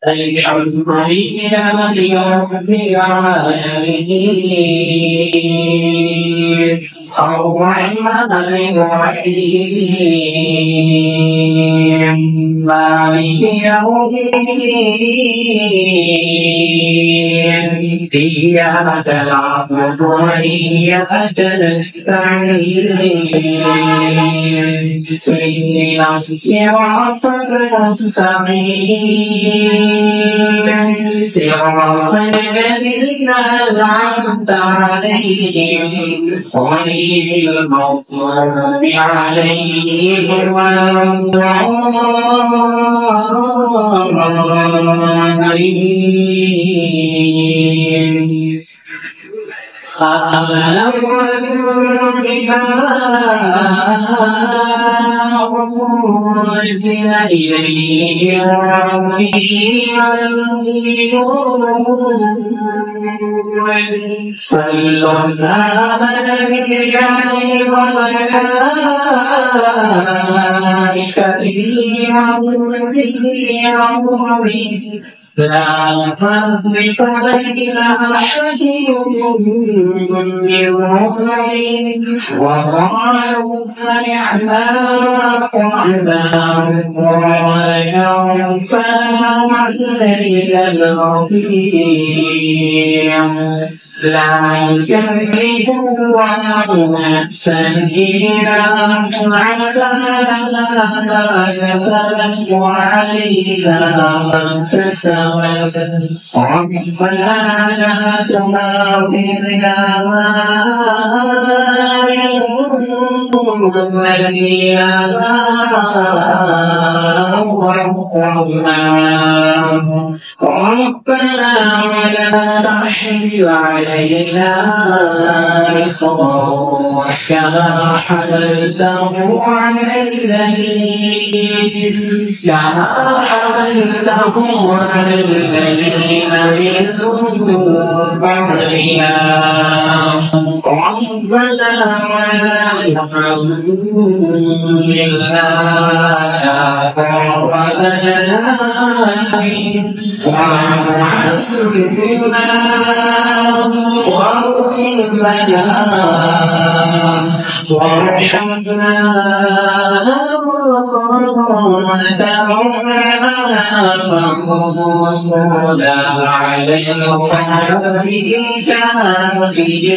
الحمد لله رب العالمين الرحمن الرحيم مالك يوم الدين إياك نعبد وإياك نستعين اهدنا الصراط المستقيم صراط الذين أنعمت عليهم غير المغضوب عليهم ولا الضالين آمنوا بما أنزل إليه من ربه كل آمن بالله وملائكته وكتبه لا نفرق بين أحد من رسله وقالوا سمعنا وأطعنا ربنا وإلينا المصير لا يكلف الله نفسا إلا وسعها كسبت وعليها ما كسبت ربنا لا تؤاخذنا نسينا ربنا ولا تحمل علينا إصرا كما حملته على الذين من قبلنا ربنا ولا تحملنا وارحمنا وتوفنا على القلب الكافرين